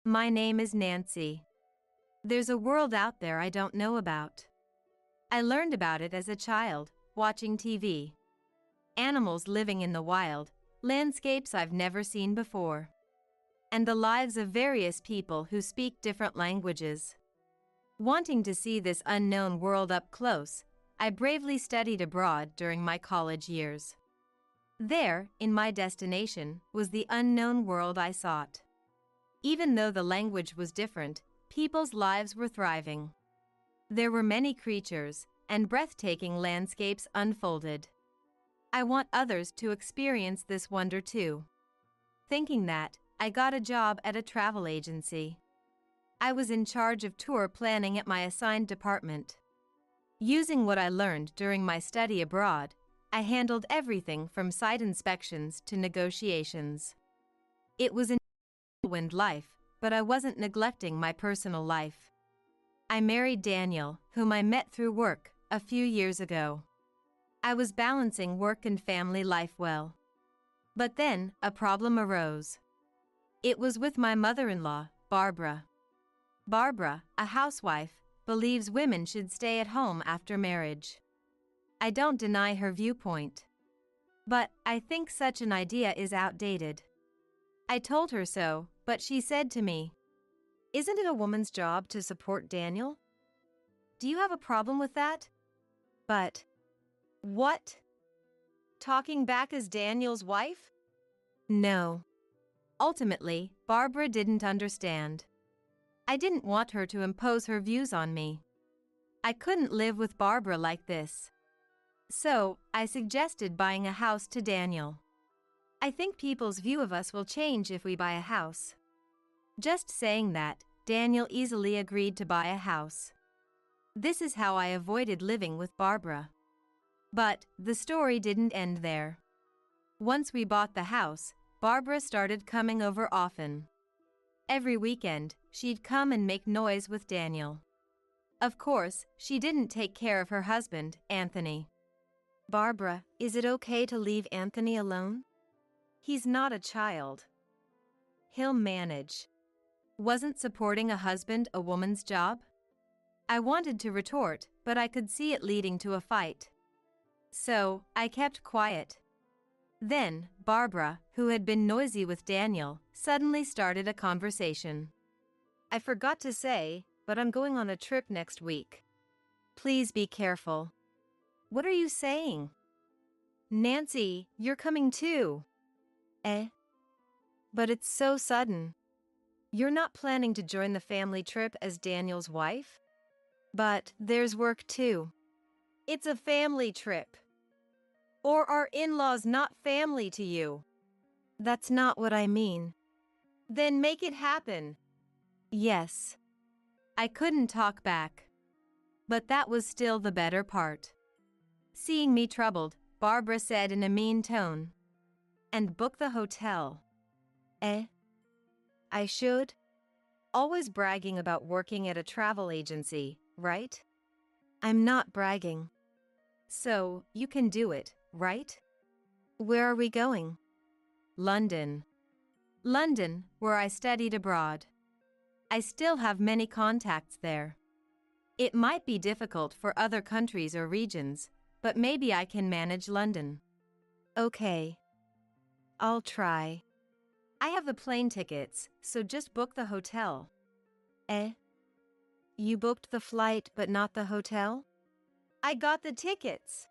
My name is Nancy. There's a world out there I don't know about. I learned about it as a child, watching TV. Animals living in the wild, landscapes I've never seen before, and the lives of various people who speak different languages. Wanting to see this unknown world up close, I bravely studied abroad during my college years. There, in my destination, was the unknown world I sought. Even though the language was different, people's lives were thriving. There were many creatures, and breathtaking landscapes unfolded. I want others to experience this wonder too. Thinking that, I got a job at a travel agency. I was in charge of tour planning at my assigned department. Using what I learned during my study abroad, I handled everything from site inspections to negotiations. It was a whirlwind life, but I wasn't neglecting my personal life. I married Daniel, whom I met through work, a few years ago. I was balancing work and family life well. But then, a problem arose. It was with my mother-in-law, Barbara. Barbara, a housewife, believes women should stay at home after marriage. I don't deny her viewpoint. But I think such an idea is outdated. I told her so, but she said to me, "Isn't it a woman's job to support Daniel? Do you have a problem with that?" But, what? Talking back as Daniel's wife? No. Ultimately, Barbara didn't understand. I didn't want her to impose her views on me. I couldn't live with Barbara like this. So, I suggested buying a house to Daniel. I think people's view of us will change if we buy a house. Just saying that, Daniel easily agreed to buy a house. This is how I avoided living with Barbara. But the story didn't end there. Once we bought the house, Barbara started coming over often. Every weekend, she'd come and make noise with Daniel. Of course, she didn't take care of her husband, Anthony. "Barbara, is it okay to leave Anthony alone? He's not a child. He'll manage." Wasn't supporting a husband a woman's job? I wanted to retort, but I could see it leading to a fight. So, I kept quiet. Then, Barbara, who had been noisy with Daniel, suddenly started a conversation. "I forgot to say, but I'm going on a trip next week. Please be careful." "What are you saying?" "Nancy, you're coming too." "Eh? But it's so sudden. You're not planning to join the family trip as Daniel's wife?" "But there's work too." "It's a family trip. Or are in-laws not family to you?" "That's not what I mean." "Then make it happen." "Yes." I couldn't talk back. But that was still the better part. Seeing me troubled, Barbara said in a mean tone, "And book the hotel." "Eh? I should?" Always bragging about working at a travel agency, right? "I'm not bragging." "So, you can do it, right?" "Where are we going?" "London." London, where I studied abroad. I still have many contacts there. It might be difficult for other countries or regions, but maybe I can manage London. "Okay. I'll try." "I have the plane tickets, so just book the hotel." "Eh? You booked the flight but not the hotel?" "I got the tickets."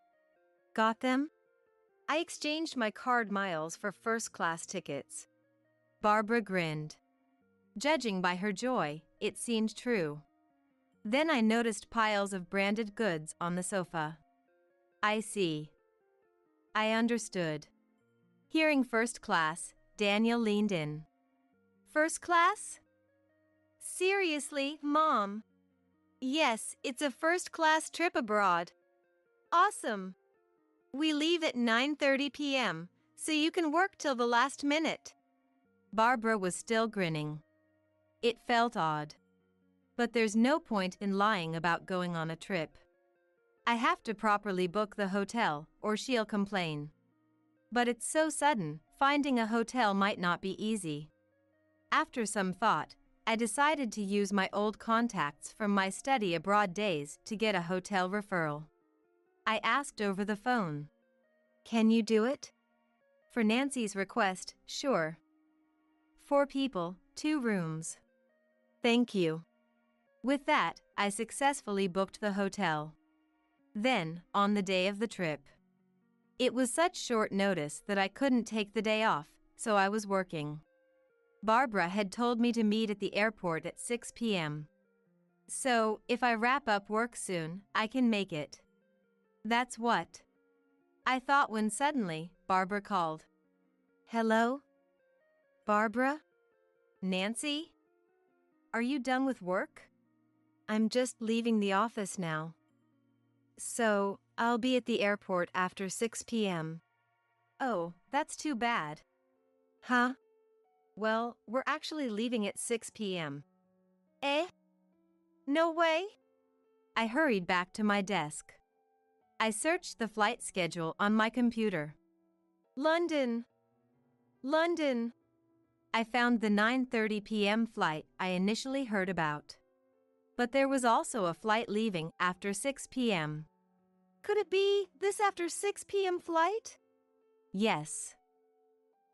"Got them?" "I exchanged my card miles for first-class tickets." Barbara grinned. Judging by her joy, it seemed true. Then I noticed piles of branded goods on the sofa. "I see." I understood. Hearing first class, Daniel leaned in. "First class? Seriously, Mom?" "Yes, it's a first-class trip abroad." "Awesome. We leave at 9:30 p.m., so you can work till the last minute." Barbara was still grinning. It felt odd. But there's no point in lying about going on a trip. I have to properly book the hotel, or she'll complain. But it's so sudden, finding a hotel might not be easy. After some thought, I decided to use my old contacts from my study abroad days to get a hotel referral. I asked over the phone, "Can you do it?" For Nancy's request, "Sure. 4 people, 2 rooms." "Thank you." With that, I successfully booked the hotel. Then, on the day of the trip, it was such short notice that I couldn't take the day off, so I was working. Barbara had told me to meet at the airport at 6 p.m. So, if I wrap up work soon, I can make it. That's what I thought when suddenly, Barbara called. "Hello? Barbara? Nancy? Are you done with work? I'm just leaving the office now. So, I'll be at the airport after 6 p.m. "Oh, that's too bad." "Huh? Well, we're actually leaving at 6 p.m. "Eh? No way?" I hurried back to my desk. I searched the flight schedule on my computer. London. London. I found the 9:30 p.m. flight I initially heard about. But there was also a flight leaving after 6 p.m. Could it be this after 6 p.m. flight? Yes.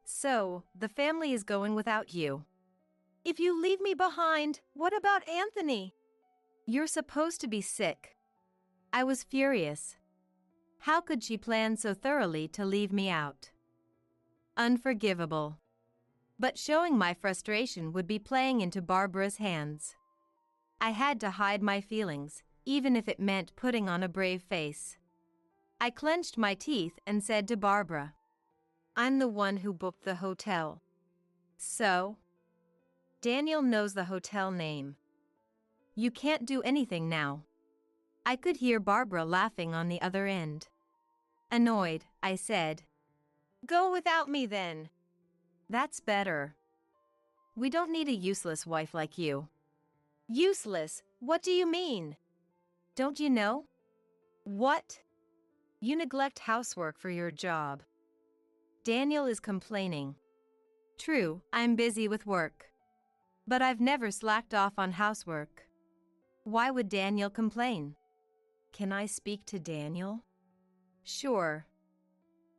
So, the family is going without you. If you leave me behind, what about Anthony? You're supposed to be sick. I was furious. How could she plan so thoroughly to leave me out? Unforgivable. But showing my frustration would be playing into Barbara's hands. I had to hide my feelings, even if it meant putting on a brave face. I clenched my teeth and said to Barbara, "I'm the one who booked the hotel." "So?" "Daniel knows the hotel name. You can't do anything now." I could hear Barbara laughing on the other end. Annoyed, I said, "Go without me then." "That's better. We don't need a useless wife like you." "Useless? What do you mean?" "Don't you know?" "What?" "You neglect housework for your job. Daniel is complaining." "True, I'm busy with work. But I've never slacked off on housework. Why would Daniel complain?" "Can I speak to Daniel?" "Sure."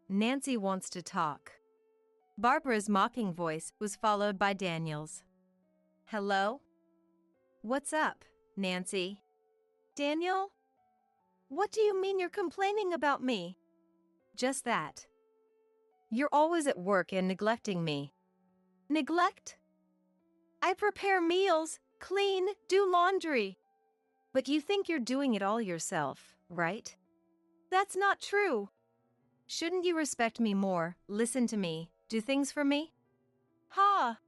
"Nancy wants to talk." Barbara's mocking voice was followed by Daniel's. "Hello? What's up, Nancy?" "Daniel? What do you mean you're complaining about me?" "Just that. You're always at work and neglecting me." "Neglect? I prepare meals, clean, do laundry." "But you think you're doing it all yourself, right?" "That's not true." "Shouldn't you respect me more, listen to me, do things for me?" "Ha!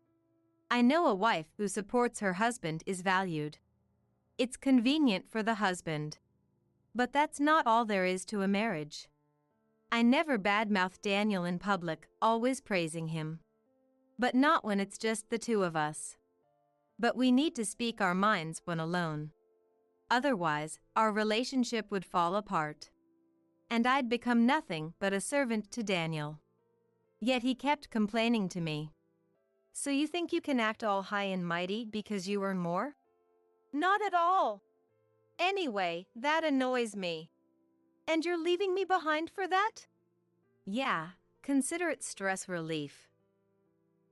I know a wife who supports her husband is valued. It's convenient for the husband. But that's not all there is to a marriage. I never badmouth Daniel in public, always praising him. But not when it's just the two of us. But we need to speak our minds when alone. Otherwise, our relationship would fall apart. And I'd become nothing but a servant to Daniel. Yet he kept complaining to me. "So you think you can act all high and mighty because you earn more?" "Not at all. Anyway, that annoys me." "And you're leaving me behind for that?" "Yeah, consider it stress relief.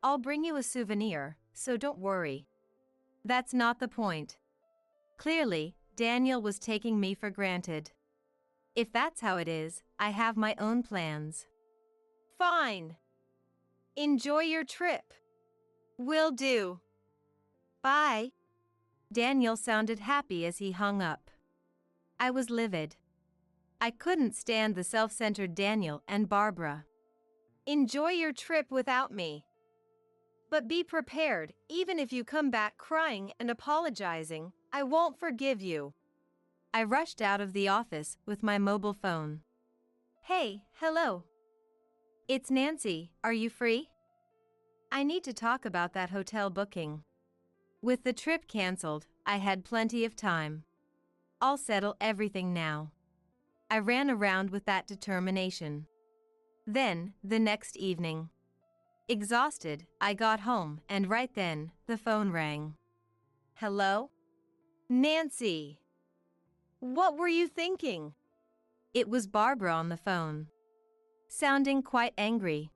I'll bring you a souvenir, so don't worry." That's not the point. Clearly, Daniel was taking me for granted. If that's how it is, I have my own plans. "Fine. Enjoy your trip." "Will do. Bye." Daniel sounded happy as he hung up. I was livid. I couldn't stand the self-centered Daniel and Barbara. "Enjoy your trip without me. But be prepared, even if you come back crying and apologizing, I won't forgive you." I rushed out of the office with my mobile phone. "Hey, hello. It's Nancy, are you free? I need to talk about that hotel booking." With the trip canceled, I had plenty of time. I'll settle everything now. I ran around with that determination. Then, the next evening, exhausted, I got home and right then, the phone rang. Hello? Nancy. What were you thinking? It was Barbara on the phone, sounding quite angry.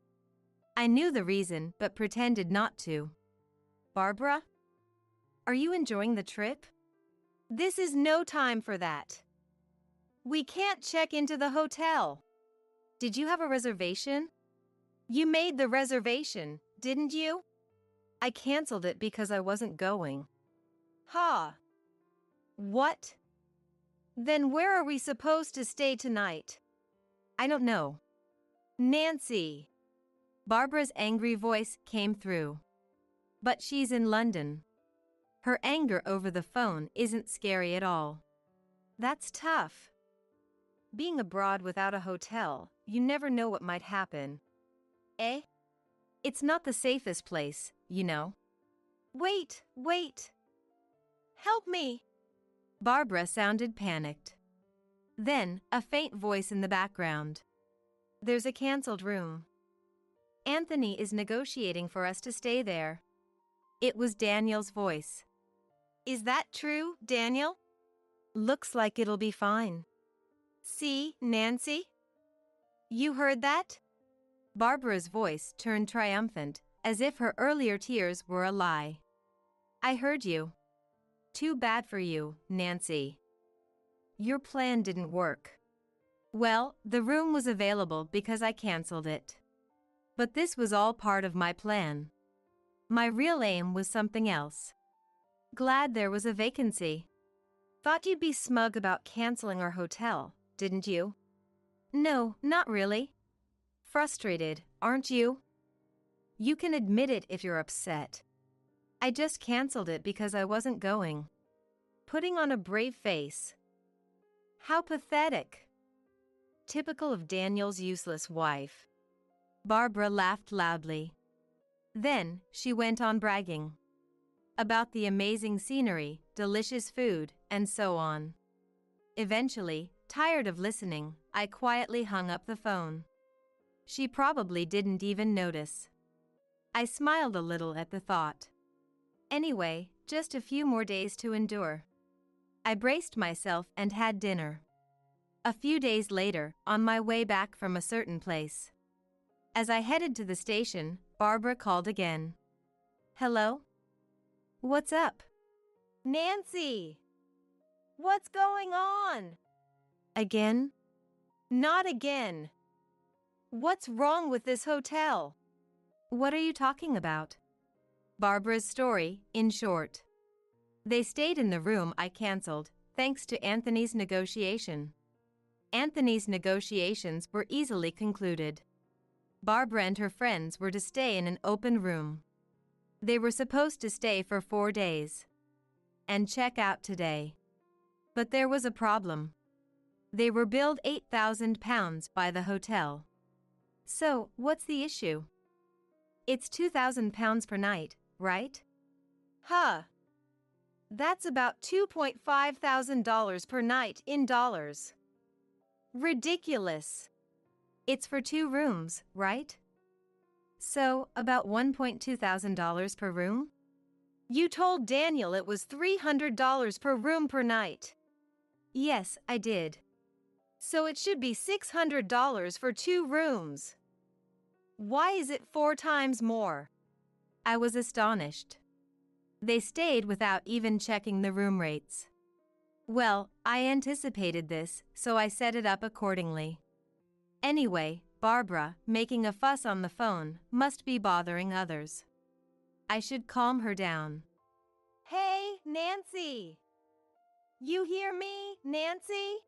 I knew the reason but pretended not to. Barbara? Are you enjoying the trip? This is no time for that. We can't check into the hotel. Did you have a reservation? You made the reservation, didn't you? I canceled it because I wasn't going. Ha! What? Then where are we supposed to stay tonight? I don't know. Nancy. Barbara's angry voice came through. But she's in London. Her anger over the phone isn't scary at all. That's tough. Being abroad without a hotel, you never know what might happen. Eh? It's not the safest place, you know. Wait. Help me. Barbara sounded panicked. Then, a faint voice in the background. There's a canceled room. Anthony is negotiating for us to stay there. It was Daniel's voice. Is that true, Daniel? Looks like it'll be fine. See, Nancy? You heard that? Barbara's voice turned triumphant, as if her earlier tears were a lie. I heard you. Too bad for you, Nancy. Your plan didn't work. Well, the room was available because I canceled it. But this was all part of my plan. My real aim was something else. Glad there was a vacancy. Thought you'd be smug about canceling our hotel, didn't you? No, not really. Frustrated, aren't you? You can admit it if you're upset. I just canceled it because I wasn't going. Putting on a brave face. How pathetic. Typical of Daniel's useless wife. Barbara laughed loudly. Then, she went on bragging. About the amazing scenery, delicious food, and so on. Eventually, tired of listening, I quietly hung up the phone. She probably didn't even notice. I smiled a little at the thought. Anyway, just a few more days to endure. I braced myself and had dinner. A few days later, on my way back from a certain place. As I headed to the station, Barbara called again. Hello? What's up? Nancy! What's going on? Again? Not again. What's wrong with this hotel? What are you talking about? Barbara's story, in short. They stayed in the room I canceled, thanks to Anthony's negotiation. Anthony's negotiations were easily concluded. Barbara and her friends were to stay in an open room. They were supposed to stay for 4 days. And check out today. But there was a problem. They were billed £8,000 by the hotel. So, what's the issue? It's £2,000 per night, right? Huh. That's about $2,500 per night in dollars. Ridiculous. It's for 2 rooms, right? So, about $1,200 per room? You told Daniel it was $300 per room per night. Yes, I did. So it should be $600 for 2 rooms. Why is it 4 times more? I was astonished. They stayed without even checking the room rates. Well, I anticipated this, so I set it up accordingly. Anyway, Barbara, making a fuss on the phone, must be bothering others. I should calm her down. Hey, Nancy! You hear me, Nancy?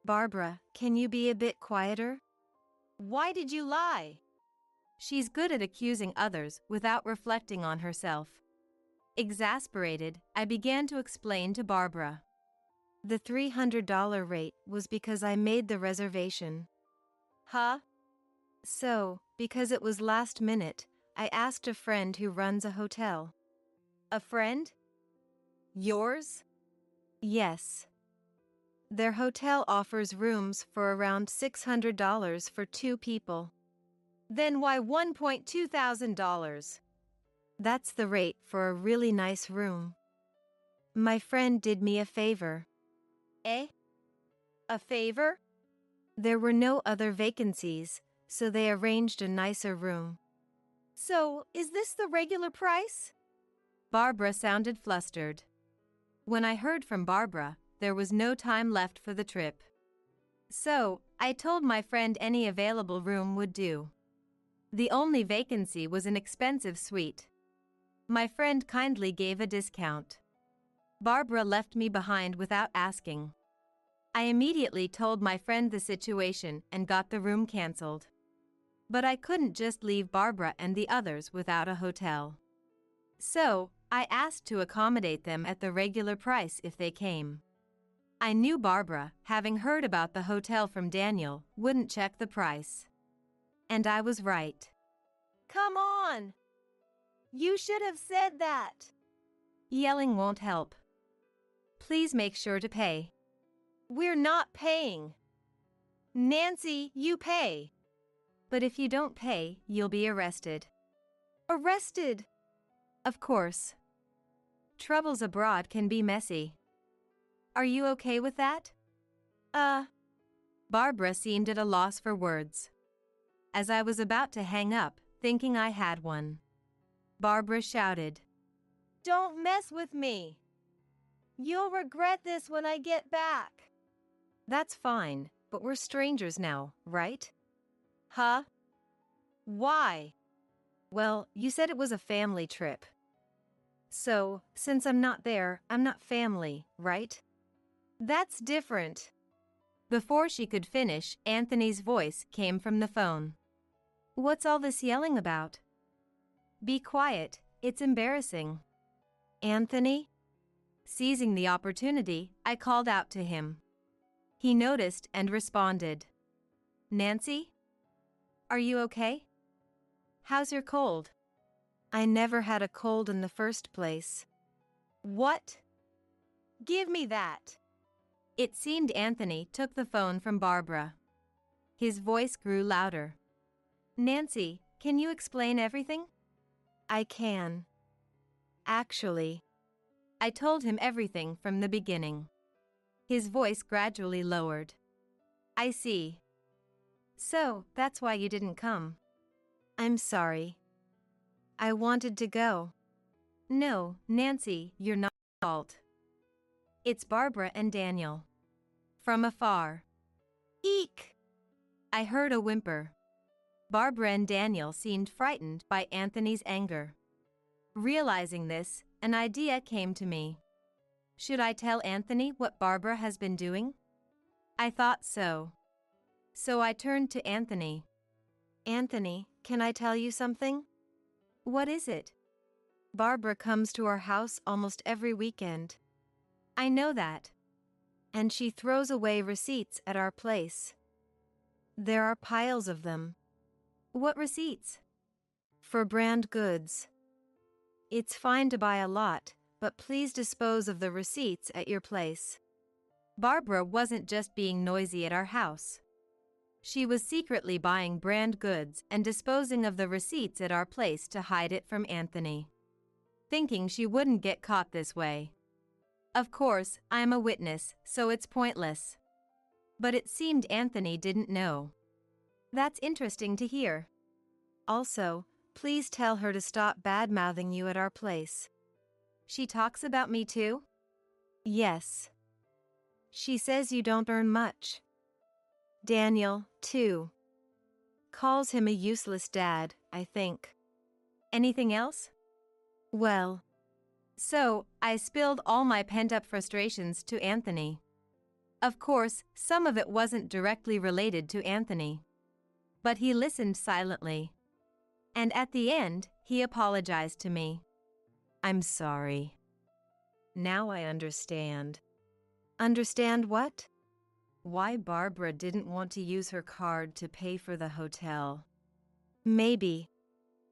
Barbara, can you be a bit quieter? Why did you lie? She's good at accusing others without reflecting on herself. Exasperated, I began to explain to Barbara. The $300 rate was because I made the reservation. Huh? So, because it was last minute, I asked a friend who runs a hotel. A friend? Yours? Yes. Their hotel offers rooms for around $600 for 2 people. Then why $1,200? That's the rate for a really nice room. My friend did me a favor. Eh? A favor? There were no other vacancies, so they arranged a nicer room. So, is this the regular price? Barbara sounded flustered. When I heard from Barbara, there was no time left for the trip. So, I told my friend any available room would do. The only vacancy was an expensive suite. My friend kindly gave a discount. Barbara left me behind without asking. I immediately told my friend the situation and got the room cancelled. But I couldn't just leave Barbara and the others without a hotel. So, I asked to accommodate them at the regular price if they came. I knew Barbara, having heard about the hotel from Daniel, wouldn't check the price. And I was right. Come on! You should have said that. Yelling won't help. Please make sure to pay. We're not paying. Nancy, you pay. But if you don't pay, you'll be arrested. Arrested? Of course. Troubles abroad can be messy. Are you okay with that? Barbara seemed at a loss for words. As I was about to hang up, thinking I had one, Barbara shouted, Don't mess with me. You'll regret this when I get back. That's fine, but we're strangers now, right? Huh? Why? Well, you said it was a family trip. So, since I'm not there, I'm not family, right? That's different. Before she could finish, Anthony's voice came from the phone. What's all this yelling about? Be quiet, it's embarrassing. Anthony? Seizing the opportunity, I called out to him. He noticed and responded. Nancy? Are you okay? How's your cold? I never had a cold in the first place. What? Give me that. It seemed Anthony took the phone from Barbara. His voice grew louder. Nancy, can you explain everything? I can. Actually, I told him everything from the beginning. His voice gradually lowered. I see. So, that's why you didn't come. I'm sorry. I wanted to go. No, Nancy, you're not at fault. It's Barbara and Daniel. From afar. Eek! I heard a whimper. Barbara and Daniel seemed frightened by Anthony's anger. Realizing this, an idea came to me. Should I tell Anthony what Barbara has been doing? I thought so. So I turned to Anthony. Anthony, can I tell you something? What is it? Barbara comes to our house almost every weekend. I know that. And she throws away receipts at our place. There are piles of them. What receipts? For brand goods. It's fine to buy a lot, but please dispose of the receipts at your place. Barbara wasn't just being noisy at our house. She was secretly buying brand goods and disposing of the receipts at our place to hide it from Anthony, thinking she wouldn't get caught this way. Of course, I'm a witness, so it's pointless. But it seemed Anthony didn't know. That's interesting to hear. Also, please tell her to stop bad-mouthing you at our place. She talks about me too? Yes. She says you don't earn much. Daniel, too. Calls him a useless dad, I think. Anything else? Well, so I spilled all my pent-up frustrations to Anthony. Of course, some of it wasn't directly related to Anthony. But he listened silently. And at the end, he apologized to me. I'm sorry. Now I understand. Understand what? Why Barbara didn't want to use her card to pay for the hotel. Maybe.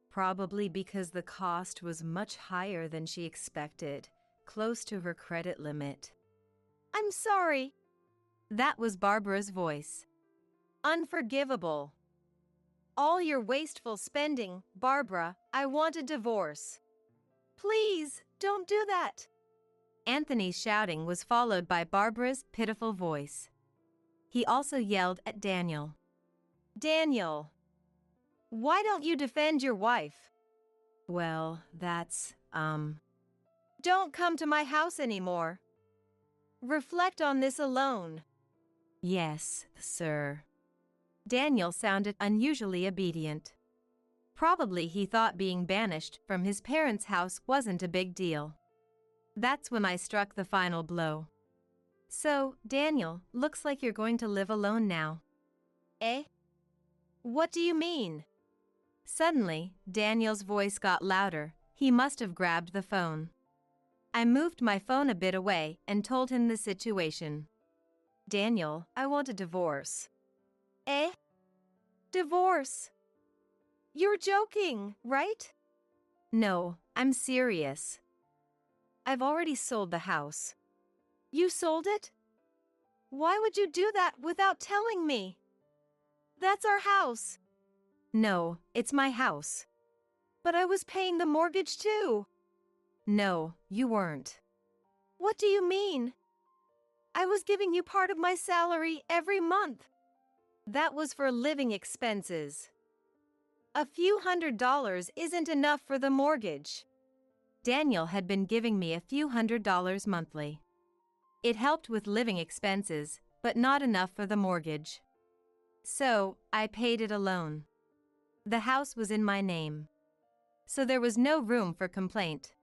Probably because the cost was much higher than she expected, close to her credit limit. I'm sorry. That was Barbara's voice. Unforgivable. All your wasteful spending, Barbara, I want a divorce. Please, don't do that. Anthony's shouting was followed by Barbara's pitiful voice. He also yelled at Daniel. Daniel, why don't you defend your wife? Well, that's, Don't come to my house anymore. Reflect on this alone. Yes, sir. Daniel sounded unusually obedient. Probably he thought being banished from his parents' house wasn't a big deal. That's when I struck the final blow. So, Daniel, looks like you're going to live alone now. Eh? What do you mean? Suddenly, Daniel's voice got louder. He must have grabbed the phone. I moved my phone a bit away and told him the situation. Daniel, I want a divorce. Eh? Divorce? You're joking, right? No, I'm serious. I've already sold the house. You sold it? Why would you do that without telling me? That's our house. No, it's my house. But I was paying the mortgage too. No, you weren't. What do you mean? I was giving you part of my salary every month. That was for living expenses. A few $100s isn't enough for the mortgage. Daniel had been giving me a few $100s monthly. It helped with living expenses, but not enough for the mortgage. So, I paid it alone. The house was in my name. So there was no room for complaint.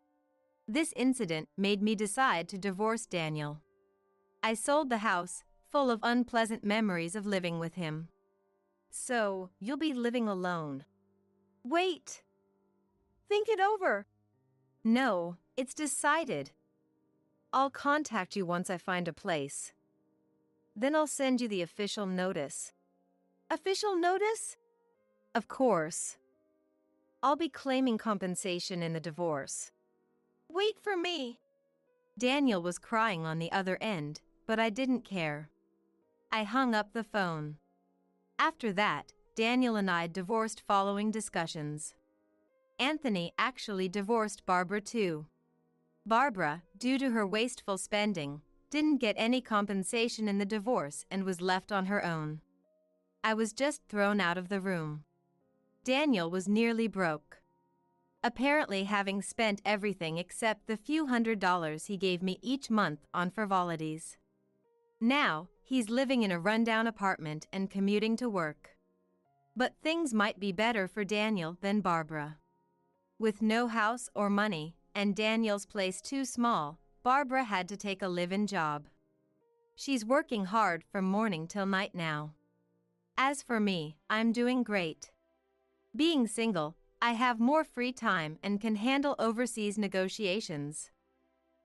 This incident made me decide to divorce Daniel. I sold the house, full of unpleasant memories of living with him. So, you'll be living alone. Wait. Think it over. No, it's decided. I'll contact you once I find a place. Then I'll send you the official notice. Official notice? Of course. I'll be claiming compensation in the divorce. Wait for me. Daniel was crying on the other end, but I didn't care. I hung up the phone. After that, Daniel and I divorced following discussions. Anthony actually divorced Barbara too. Barbara, due to her wasteful spending, didn't get any compensation in the divorce and was left on her own. I was just thrown out of the room. Daniel was nearly broke. Apparently having spent everything except the few $100s he gave me each month on frivolities. Now, he's living in a rundown apartment and commuting to work. But things might be better for Daniel than Barbara. With no house or money, and Daniel's place too small, Barbara had to take a live-in job. She's working hard from morning till night now. As for me, I'm doing great. Being single, I have more free time and can handle overseas negotiations.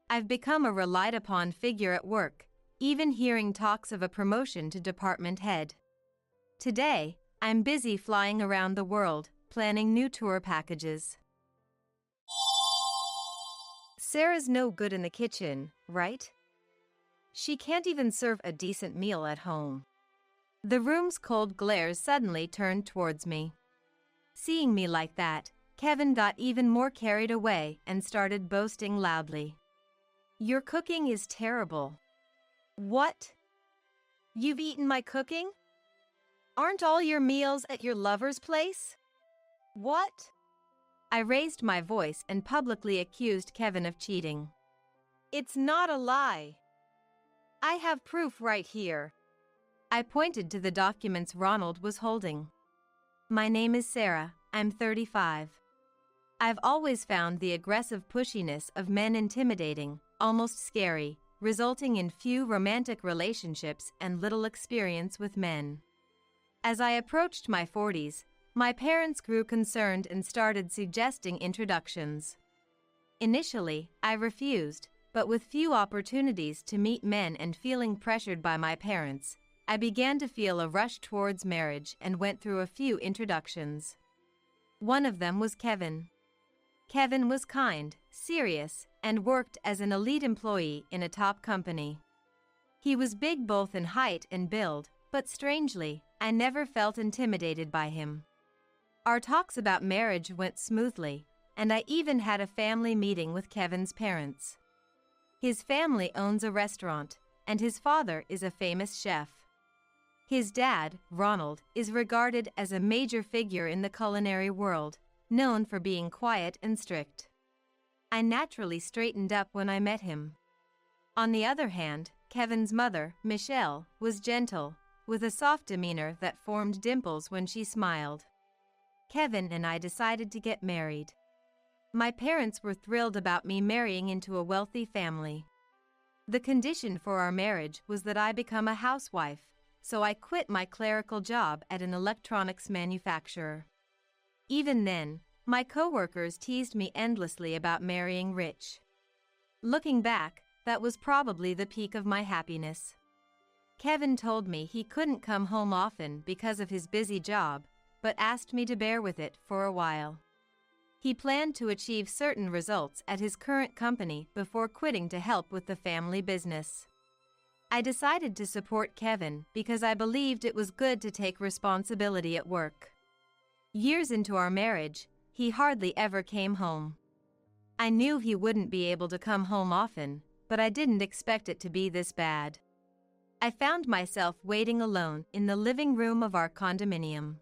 I've become a relied-upon figure at work, even hearing talks of a promotion to department head. Today, I'm busy flying around the world, planning new tour packages. Sarah's no good in the kitchen, right? She can't even serve a decent meal at home. The room's cold glares suddenly turned towards me. Seeing me like that, Kevin got even more carried away and started boasting loudly. Your cooking is terrible. What? You've eaten my cooking? Aren't all your meals at your lover's place? What? I raised my voice and publicly accused Kevin of cheating. It's not a lie. I have proof right here. I pointed to the documents Ronald was holding. My name is Sarah, I'm 35. I've always found the aggressive pushiness of men intimidating, almost scary, resulting in few romantic relationships and little experience with men. As I approached my 40s, my parents grew concerned and started suggesting introductions. Initially, I refused, but with few opportunities to meet men and feeling pressured by my parents, I began to feel a rush towards marriage and went through a few introductions. One of them was Kevin. Kevin was kind, serious, and worked as an elite employee in a top company. He was big both in height and build, but strangely, I never felt intimidated by him. Our talks about marriage went smoothly, and I even had a family meeting with Kevin's parents. His family owns a restaurant, and his father is a famous chef. His dad, Ronald, is regarded as a major figure in the culinary world, known for being quiet and strict. I naturally straightened up when I met him. On the other hand, Kevin's mother, Michelle, was gentle, with a soft demeanor that formed dimples when she smiled. Kevin and I decided to get married. My parents were thrilled about me marrying into a wealthy family. The condition for our marriage was that I become a housewife, so I quit my clerical job at an electronics manufacturer. Even then, my coworkers teased me endlessly about marrying rich. Looking back, that was probably the peak of my happiness. Kevin told me he couldn't come home often because of his busy job, but asked me to bear with it for a while. He planned to achieve certain results at his current company before quitting to help with the family business. I decided to support Kevin because I believed it was good to take responsibility at work. Years into our marriage, he hardly ever came home. I knew he wouldn't be able to come home often, but I didn't expect it to be this bad. I found myself waiting alone in the living room of our condominium.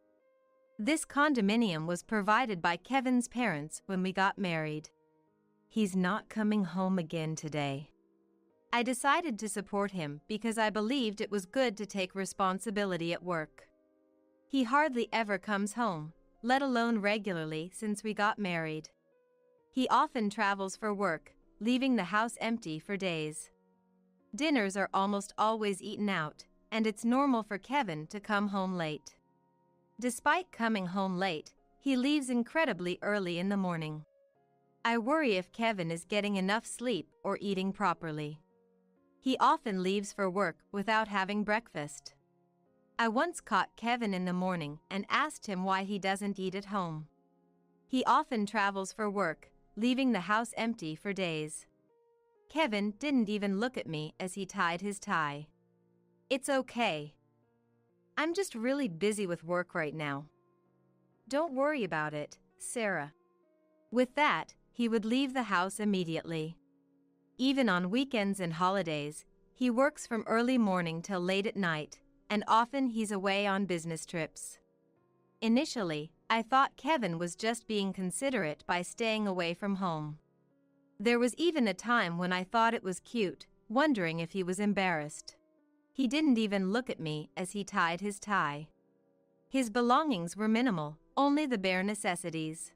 This condominium was provided by Kevin's parents when we got married. He's not coming home again today. I decided to support him because I believed it was good to take responsibility at work. He hardly ever comes home, let alone regularly, since we got married. He often travels for work, leaving the house empty for days. Dinners are almost always eaten out, and it's normal for Kevin to come home late. Despite coming home late, he leaves incredibly early in the morning. I worry if Kevin is getting enough sleep or eating properly. He often leaves for work without having breakfast. I once caught Kevin in the morning and asked him why he doesn't eat at home. He often travels for work, leaving the house empty for days. Kevin didn't even look at me as he tied his tie. It's okay. I'm just really busy with work right now. Don't worry about it, Sarah. With that, he would leave the house immediately. Even on weekends and holidays, he works from early morning till late at night, and often he's away on business trips. Initially, I thought Kevin was just being considerate by staying away from home. There was even a time when I thought it was cute, wondering if he was embarrassed. He didn't even look at me as he tied his tie. His belongings were minimal, only the bare necessities.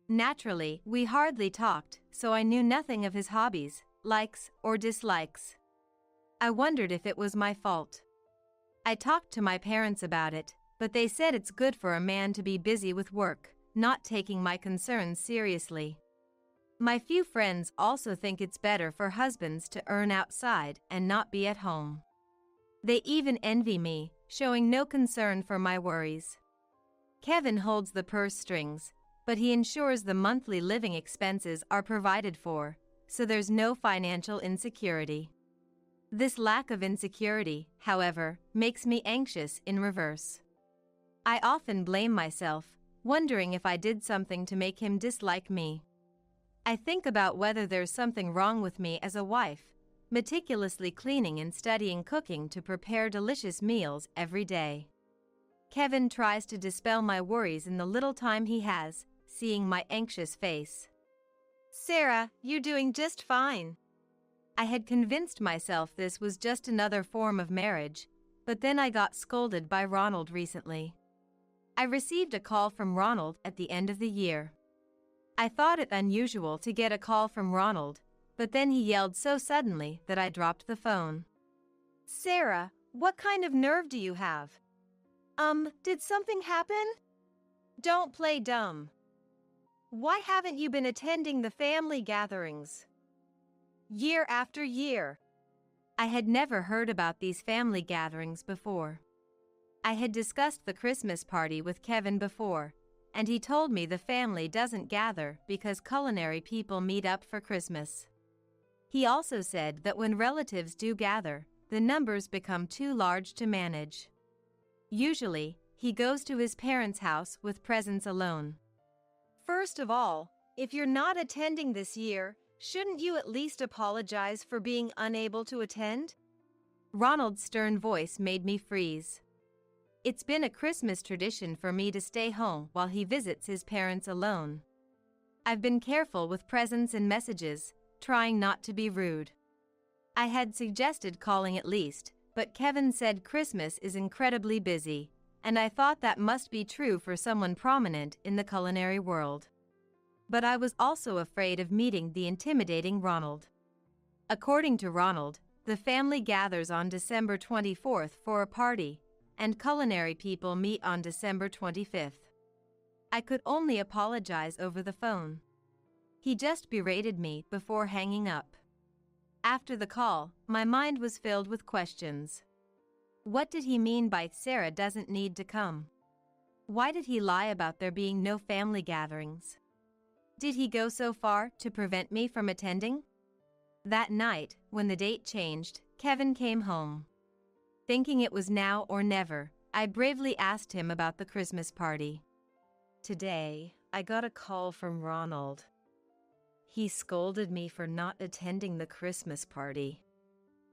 Naturally, we hardly talked, so I knew nothing of his hobbies, likes, or dislikes. I wondered if it was my fault. I talked to my parents about it, but they said it's good for a man to be busy with work, not taking my concerns seriously. My few friends also think it's better for husbands to earn outside and not be at home. They even envy me, showing no concern for my worries. Kevin holds the purse strings, but he ensures the monthly living expenses are provided for, so there's no financial insecurity. This lack of insecurity, however, makes me anxious in reverse. I often blame myself, wondering if I did something to make him dislike me. I think about whether there's something wrong with me as a wife, meticulously cleaning and studying cooking to prepare delicious meals every day. Kevin tries to dispel my worries in the little time he has, seeing my anxious face. Sarah, you're doing just fine. I had convinced myself this was just another form of marriage, but then I got scolded by Ronald recently. I received a call from Ronald at the end of the year. I thought it unusual to get a call from Ronald, but then he yelled so suddenly that I dropped the phone. Sarah, what kind of nerve do you have? Did something happen? Don't play dumb. Why haven't you been attending the family gatherings? Year after year. I had never heard about these family gatherings before. I had discussed the Christmas party with Kevin before, and he told me the family doesn't gather because culinary people meet up for Christmas. He also said that when relatives do gather, the numbers become too large to manage. Usually, he goes to his parents' house with presents alone. First of all, if you're not attending this year, Shouldn't you at least apologize for being unable to attend? Ronald's stern voice made me freeze. It's been a Christmas tradition for me to stay home while he visits his parents alone. I've been careful with presents and messages, trying not to be rude. I had suggested calling at least, but Kevin said Christmas is incredibly busy, and I thought that must be true for someone prominent in the culinary world. But I was also afraid of meeting the intimidating Ronald. According to Ronald, the family gathers on December 24th for a party, and culinary people meet on December 25th. I could only apologize over the phone. He just berated me before hanging up. After the call, my mind was filled with questions. What did he mean by Sarah doesn't need to come? Why did he lie about there being no family gatherings? Did he go so far to prevent me from attending? That night, when the date changed, Kevin came home. Thinking it was now or never, I bravely asked him about the Christmas party. Today, I got a call from Ronald. He scolded me for not attending the Christmas party.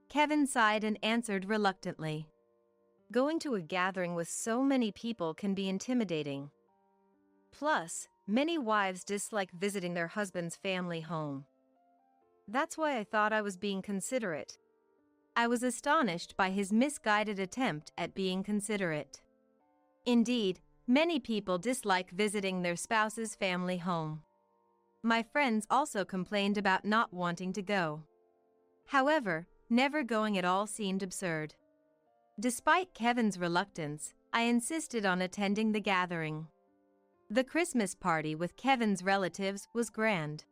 Kevin sighed and answered reluctantly. Going to a gathering with so many people can be intimidating. Plus, many wives dislike visiting their husband's family home. That's why I thought I was being considerate. I was astonished by his misguided attempt at being considerate. Indeed, many people dislike visiting their spouse's family home. My friends also complained about not wanting to go. However, never going at all seemed absurd. Despite Kevin's reluctance, I insisted on attending the gathering. The Christmas party with Kevin's relatives was grand.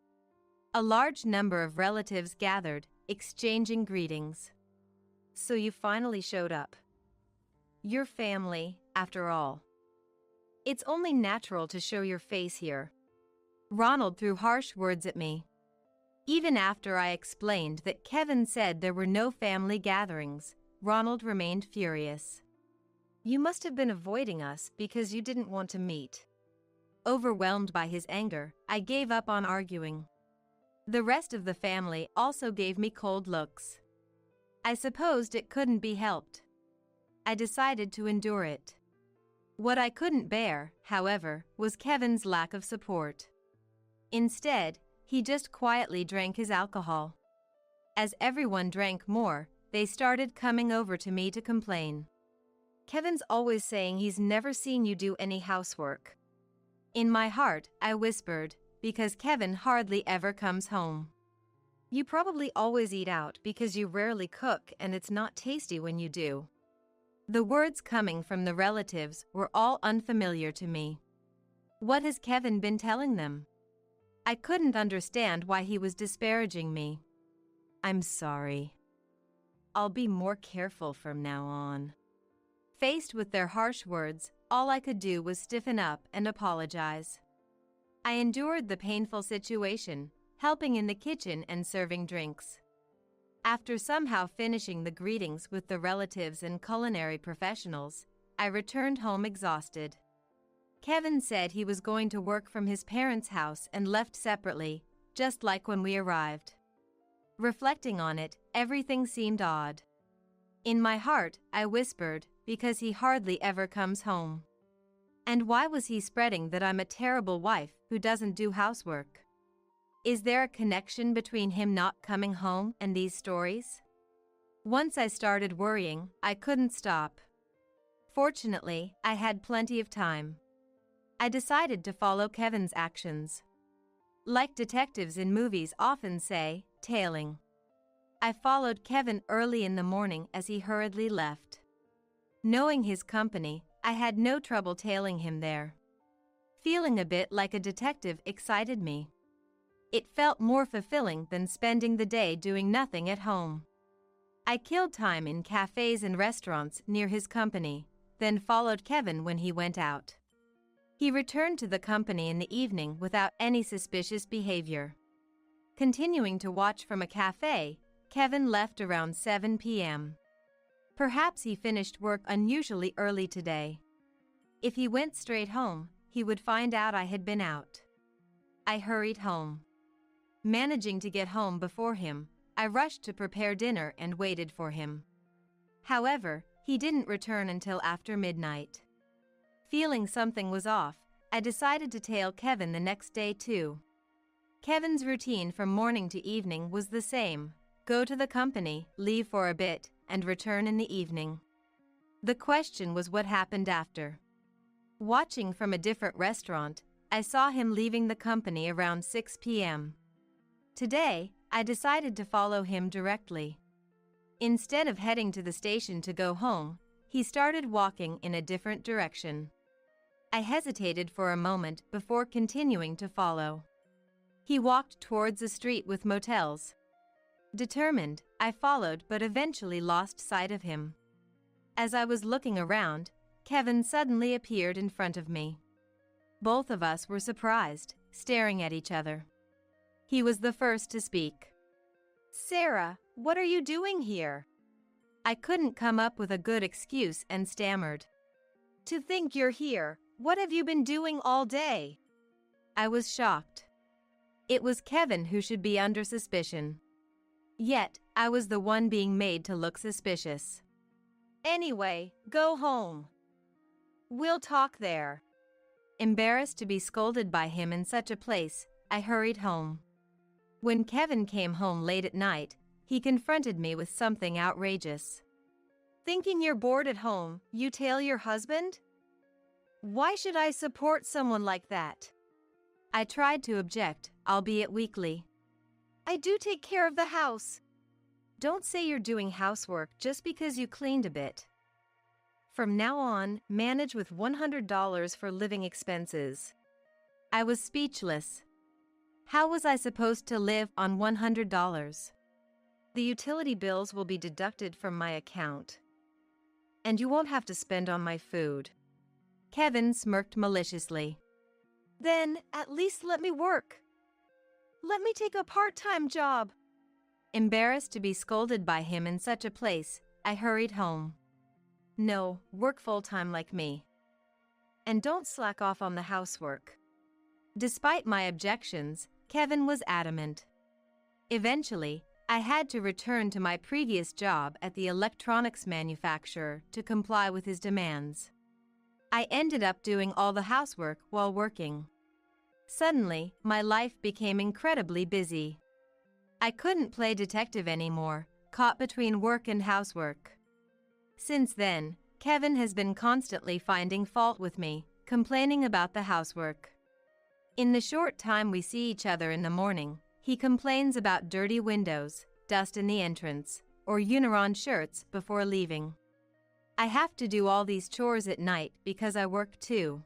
A large number of relatives gathered, exchanging greetings. So you finally showed up. Your family, after all. It's only natural to show your face here. Ronald threw harsh words at me. Even after I explained that Kevin said there were no family gatherings, Ronald remained furious. You must have been avoiding us because you didn't want to meet. Overwhelmed by his anger, I gave up on arguing. The rest of the family also gave me cold looks. I supposed it couldn't be helped. I decided to endure it. What I couldn't bear, however, was Kevin's lack of support. Instead, he just quietly drank his alcohol. As everyone drank more, they started coming over to me to complain. Kevin's always saying he's never seen you do any housework. In my heart, I whispered, because Kevin hardly ever comes home. You probably always eat out because you rarely cook and it's not tasty when you do. The words coming from the relatives were all unfamiliar to me. What has Kevin been telling them? I couldn't understand why he was disparaging me. I'm sorry. I'll be more careful from now on. Faced with their harsh words, all I could do was stiffen up and apologize. I endured the painful situation, helping in the kitchen and serving drinks. After somehow finishing the greetings with the relatives and culinary professionals, I returned home exhausted. Kevin said he was going to work from his parents' house and left separately, just like when we arrived. Reflecting on it, everything seemed odd. In my heart, I whispered, because he hardly ever comes home. And why was he spreading that I'm a terrible wife who doesn't do housework? Is there a connection between him not coming home and these stories? Once I started worrying, I couldn't stop. Fortunately, I had plenty of time. I decided to follow Kevin's actions. Like detectives in movies often say, tailing. I followed Kevin early in the morning as he hurriedly left. Knowing his company, I had no trouble tailing him there. Feeling a bit like a detective excited me. It felt more fulfilling than spending the day doing nothing at home. I killed time in cafes and restaurants near his company, then followed Kevin when he went out. He returned to the company in the evening without any suspicious behavior. Continuing to watch from a cafe, Kevin left around 7 p.m. Perhaps he finished work unusually early today. If he went straight home, he would find out I had been out. I hurried home. Managing to get home before him, I rushed to prepare dinner and waited for him. However, he didn't return until after midnight. Feeling something was off, I decided to tail Kevin the next day too. Kevin's routine from morning to evening was the same: go to the company, leave for a bit, and return in the evening. The question was what happened after. Watching from a different restaurant, I saw him leaving the company around 6 p.m. Today, I decided to follow him directly. Instead of heading to the station to go home, he started walking in a different direction. I hesitated for a moment before continuing to follow. He walked towards a street with motels. Determined, I followed but eventually lost sight of him. As I was looking around, Kevin suddenly appeared in front of me. Both of us were surprised, staring at each other. He was the first to speak. Sarah, what are you doing here? I couldn't come up with a good excuse and stammered. To think you're here, what have you been doing all day? I was shocked. It was Kevin who should be under suspicion. Yet, I was the one being made to look suspicious. Anyway, go home. We'll talk there. Embarrassed to be scolded by him in such a place, I hurried home. When Kevin came home late at night, he confronted me with something outrageous. Thinking you're bored at home, you tail your husband? Why should I support someone like that? I tried to object, albeit weakly. I do take care of the house. Don't say you're doing housework just because you cleaned a bit. From now on, manage with $100 for living expenses. I was speechless. How was I supposed to live on $100? The utility bills will be deducted from my account. And you won't have to spend on my food. Kevin smirked maliciously. Then, at least let me work. Let me take a part-time job. Embarrassed to be scolded by him in such a place, I hurried home. No, work full-time like me. And don't slack off on the housework. Despite my objections, Kevin was adamant. Eventually, I had to return to my previous job at the electronics manufacturer to comply with his demands. I ended up doing all the housework while working. Suddenly, my life became incredibly busy. I couldn't play detective anymore, caught between work and housework. Since then, Kevin has been constantly finding fault with me, complaining about the housework. In the short time we see each other in the morning, he complains about dirty windows, dust in the entrance, or Uniron shirts before leaving. I have to do all these chores at night because I work too.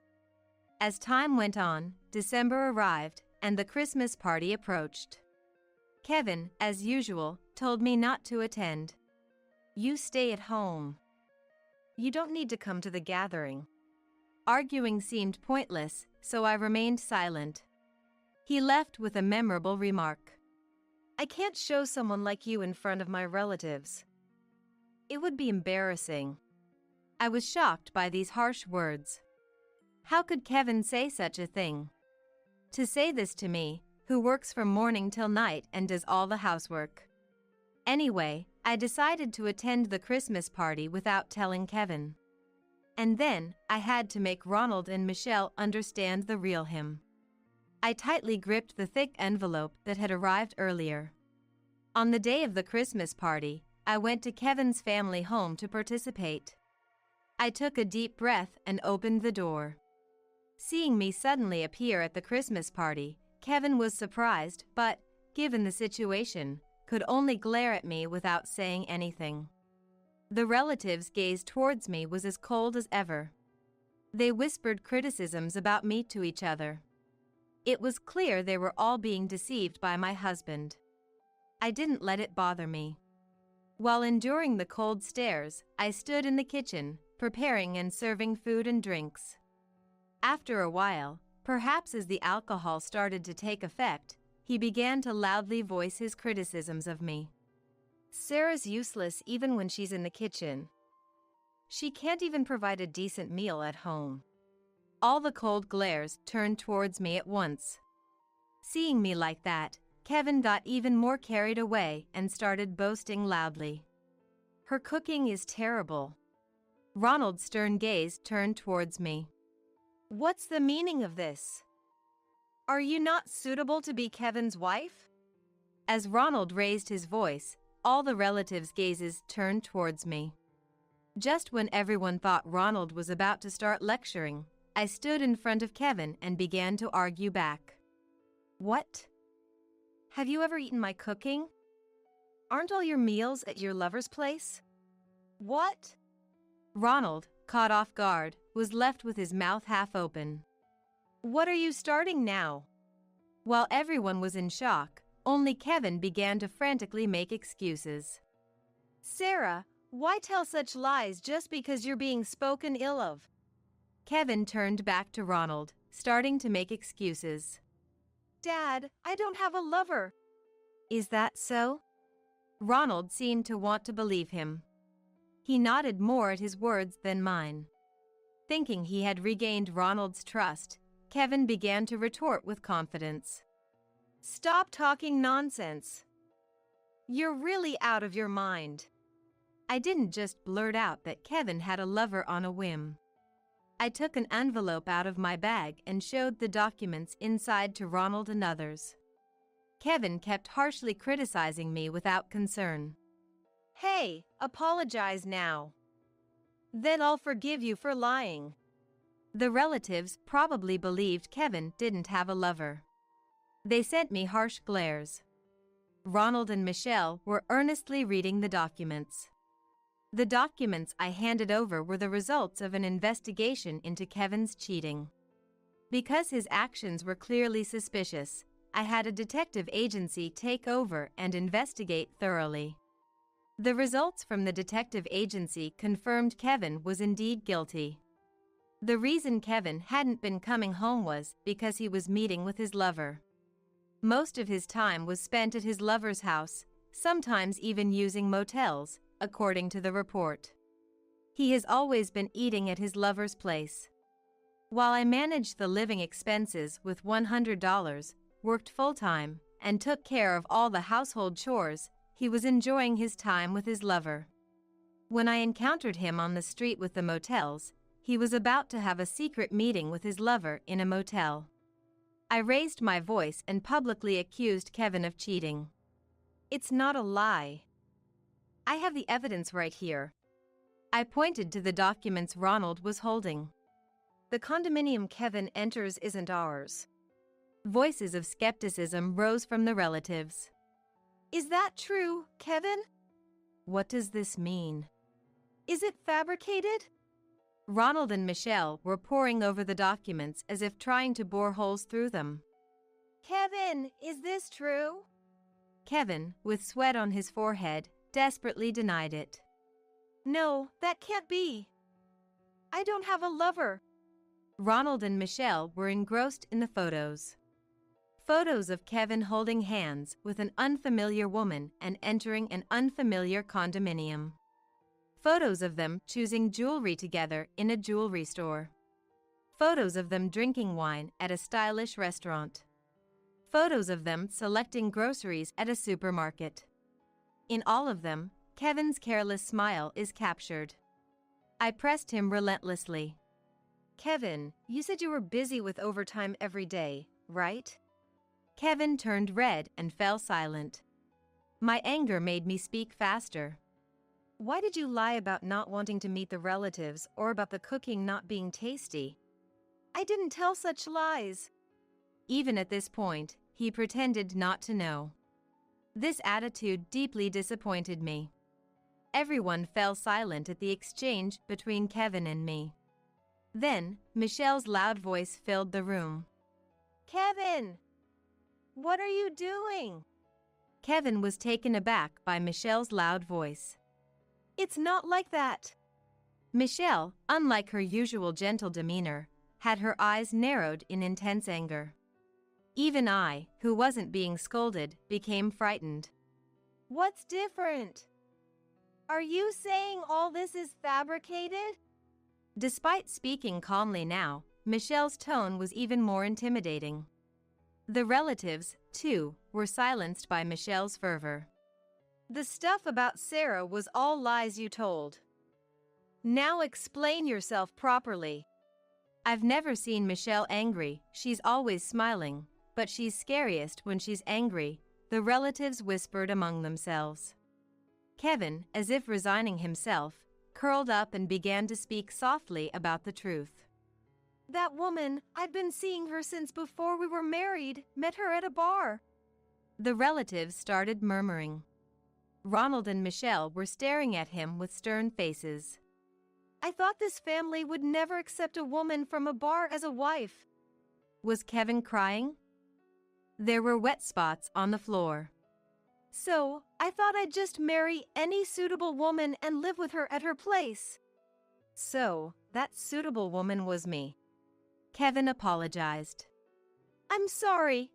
As time went on, December arrived, and the Christmas party approached. Kevin, as usual, told me not to attend. You stay at home. You don't need to come to the gathering. Arguing seemed pointless, so I remained silent. He left with a memorable remark. I can't show someone like you in front of my relatives. It would be embarrassing. I was shocked by these harsh words. How could Kevin say such a thing? To say this to me, who works from morning till night and does all the housework. Anyway, I decided to attend the Christmas party without telling Kevin. And then, I had to make Ronald and Michelle understand the real him. I tightly gripped the thick envelope that had arrived earlier. On the day of the Christmas party, I went to Kevin's family home to participate. I took a deep breath and opened the door. Seeing me suddenly appear at the Christmas party, Kevin was surprised but, given the situation, could only glare at me without saying anything. The relatives' gaze towards me was as cold as ever. They whispered criticisms about me to each other. It was clear they were all being deceived by my husband. I didn't let it bother me. While enduring the cold stares, I stood in the kitchen, preparing and serving food and drinks. After a while, perhaps as the alcohol started to take effect, he began to loudly voice his criticisms of me. Sarah's useless even when she's in the kitchen. She can't even provide a decent meal at home. All the cold glares turned towards me at once. Seeing me like that, Kevin got even more carried away and started boasting loudly. "Her cooking is terrible." Ronald's stern gaze turned towards me. What's the meaning of this? Are you not suitable to be Kevin's wife? As Ronald raised his voice, all the relatives' gazes turned towards me. Just when everyone thought Ronald was about to start lecturing, I stood in front of Kevin and began to argue back. What? Have you ever eaten my cooking? Aren't all your meals at your lover's place? What? Ronald, caught off guard, was left with his mouth half open. What are you starting now? While everyone was in shock, only Kevin began to frantically make excuses. Sarah, why tell such lies just because you're being spoken ill of? Kevin turned back to Ronald, starting to make excuses. Dad, I don't have a lover. Is that so? Ronald seemed to want to believe him. He nodded more at his words than mine. Thinking he had regained Ronald's trust, Kevin began to retort with confidence. Stop talking nonsense. You're really out of your mind. I didn't just blurt out that Kevin had a lover on a whim. I took an envelope out of my bag and showed the documents inside to Ronald and others. Kevin kept harshly criticizing me without concern. Hey, apologize now. Then I'll forgive you for lying. The relatives probably believed Kevin didn't have a lover. They sent me harsh glares. Ronald and Michelle were earnestly reading the documents. The documents I handed over were the results of an investigation into Kevin's cheating. Because his actions were clearly suspicious, I had a detective agency take over and investigate thoroughly. The results from the detective agency confirmed Kevin was indeed guilty. The reason Kevin hadn't been coming home was because he was meeting with his lover. Most of his time was spent at his lover's house, sometimes even using motels, according to the report. He has always been eating at his lover's place. While I managed the living expenses with $100, worked full-time, and took care of all the household chores, he was enjoying his time with his lover. When I encountered him on the street with the motels, he was about to have a secret meeting with his lover in a motel. I raised my voice and publicly accused Kevin of cheating. It's not a lie. I have the evidence right here. I pointed to the documents Ronald was holding. The condominium Kevin enters isn't ours. Voices of skepticism rose from the relatives. Is that true, Kevin? What does this mean? Is it fabricated? Ronald and Michelle were poring over the documents as if trying to bore holes through them. Kevin, is this true? Kevin, with sweat on his forehead, desperately denied it. No, that can't be. I don't have a lover. Ronald and Michelle were engrossed in the photos. Photos of Kevin holding hands with an unfamiliar woman and entering an unfamiliar condominium. Photos of them choosing jewelry together in a jewelry store. Photos of them drinking wine at a stylish restaurant. Photos of them selecting groceries at a supermarket. In all of them, Kevin's careless smile is captured. I pressed him relentlessly. Kevin, you said you were busy with overtime every day, right? Kevin turned red and fell silent. My anger made me speak faster. Why did you lie about not wanting to meet the relatives or about the cooking not being tasty? I didn't tell such lies. Even at this point, he pretended not to know. This attitude deeply disappointed me. Everyone fell silent at the exchange between Kevin and me. Then, Michelle's loud voice filled the room. Kevin! What are you doing? Kevin was taken aback by Michelle's loud voice. It's not like that. Michelle, unlike her usual gentle demeanor, had her eyes narrowed in intense anger. Even I, who wasn't being scolded, became frightened. What's different? Are you saying all this is fabricated? Despite speaking calmly now, Michelle's tone was even more intimidating. The relatives, too, were silenced by Michelle's fervor. The stuff about Sarah was all lies you told. Now explain yourself properly. I've never seen Michelle angry, she's always smiling, but she's scariest when she's angry, the relatives whispered among themselves. Kevin, as if resigning himself, curled up and began to speak softly about the truth. That woman, I'd been seeing her since before we were married, met her at a bar. The relatives started murmuring. Ronald and Michelle were staring at him with stern faces. I thought this family would never accept a woman from a bar as a wife. Was Kevin crying? There were wet spots on the floor. So, I thought I'd just marry any suitable woman and live with her at her place. So, that suitable woman was me. Kevin apologized. I'm sorry.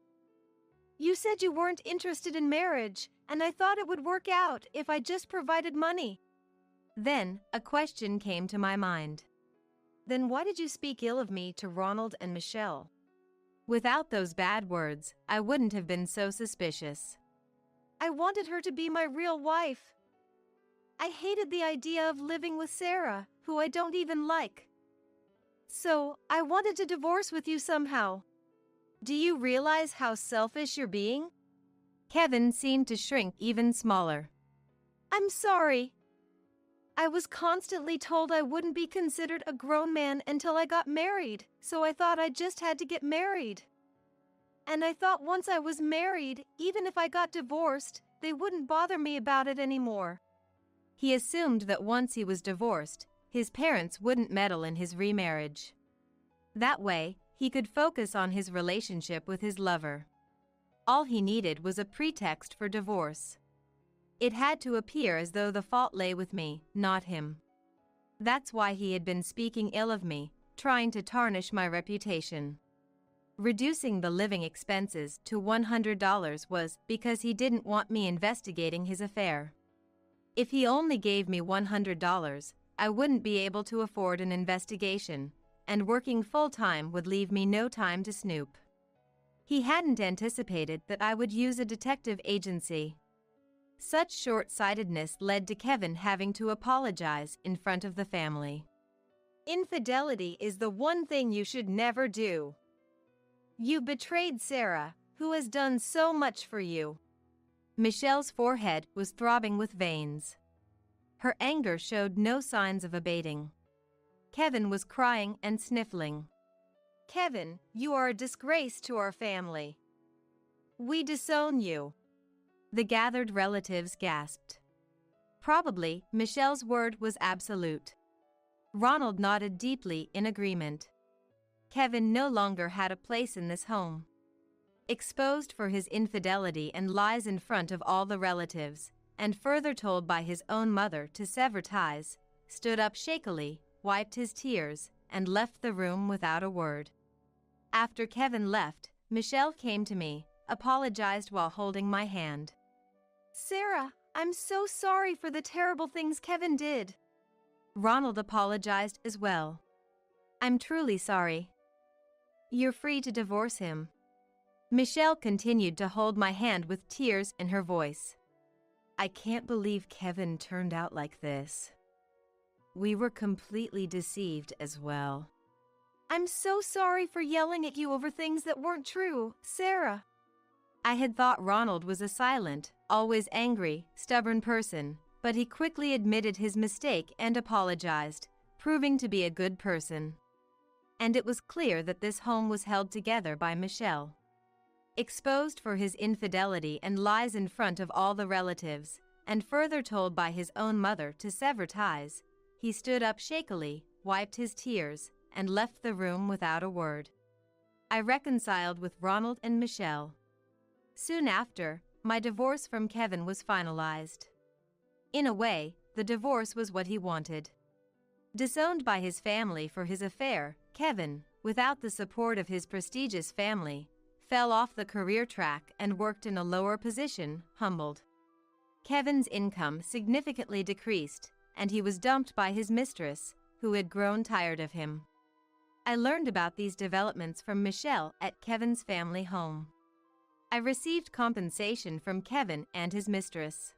You said you weren't interested in marriage, and I thought it would work out if I just provided money. Then, a question came to my mind. Then why did you speak ill of me to Ronald and Michelle? Without those bad words, I wouldn't have been so suspicious. I wanted her to be my real wife. I hated the idea of living with Sarah, who I don't even like. So, I wanted to divorce with you somehow. Do you realize how selfish you're being? Kevin seemed to shrink even smaller. I'm sorry. I was constantly told I wouldn't be considered a grown man until I got married, so I thought I just had to get married. And I thought once I was married, even if I got divorced, they wouldn't bother me about it anymore. He assumed that once he was divorced, his parents wouldn't meddle in his remarriage. That way, he could focus on his relationship with his lover. All he needed was a pretext for divorce. It had to appear as though the fault lay with me, not him. That's why he had been speaking ill of me, trying to tarnish my reputation. Reducing the living expenses to $100 was because he didn't want me investigating his affair. If he only gave me $100, I wouldn't be able to afford an investigation, and working full-time would leave me no time to snoop. He hadn't anticipated that I would use a detective agency. Such short-sightedness led to Kevin having to apologize in front of the family. Infidelity is the one thing you should never do. You betrayed Sarah, who has done so much for you. Michelle's forehead was throbbing with veins. Her anger showed no signs of abating. Kevin was crying and sniffling. Kevin, you are a disgrace to our family. We disown you. The gathered relatives gasped. Probably, Michelle's word was absolute. Ronald nodded deeply in agreement. Kevin no longer had a place in this home. Exposed for his infidelity and lies in front of all the relatives, and further told by his own mother to sever ties, stood up shakily, wiped his tears, and left the room without a word. After Kevin left, Michelle came to me, apologized while holding my hand. Sarah, I'm so sorry for the terrible things Kevin did. Ronald apologized as well. I'm truly sorry. You're free to divorce him. Michelle continued to hold my hand with tears in her voice. I can't believe Kevin turned out like this. We were completely deceived as well. I'm so sorry for yelling at you over things that weren't true, Sarah. I had thought Ronald was a silent, always angry, stubborn person, but he quickly admitted his mistake and apologized, proving to be a good person. And it was clear that this home was held together by Michelle. Exposed for his infidelity and lies in front of all the relatives, and further told by his own mother to sever ties, he stood up shakily, wiped his tears, and left the room without a word. I reconciled with Ronald and Michelle. Soon after, my divorce from Kevin was finalized. In a way, the divorce was what he wanted. Disowned by his family for his affair, Kevin, without the support of his prestigious family, fell off the career track and worked in a lower position, humbled. Kevin's income significantly decreased, and he was dumped by his mistress, who had grown tired of him. I learned about these developments from Michelle at Kevin's family home. I received compensation from Kevin and his mistress.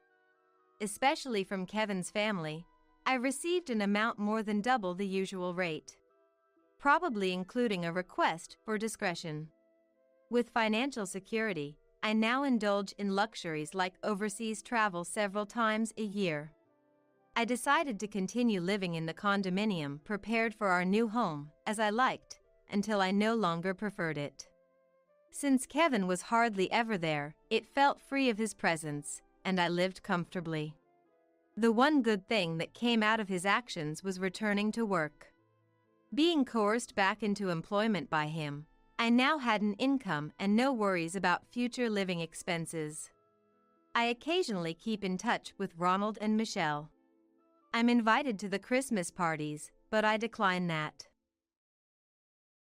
Especially from Kevin's family, I received an amount more than double the usual rate, probably including a request for discretion. With financial security, I now indulge in luxuries like overseas travel several times a year. I decided to continue living in the condominium prepared for our new home, as I liked, until I no longer preferred it. Since Kevin was hardly ever there, it felt free of his presence, and I lived comfortably. The one good thing that came out of his actions was returning to work. Being coerced back into employment by him, I now had an income and no worries about future living expenses. I occasionally keep in touch with Ronald and Michelle. I'm invited to the Christmas parties, but I decline that.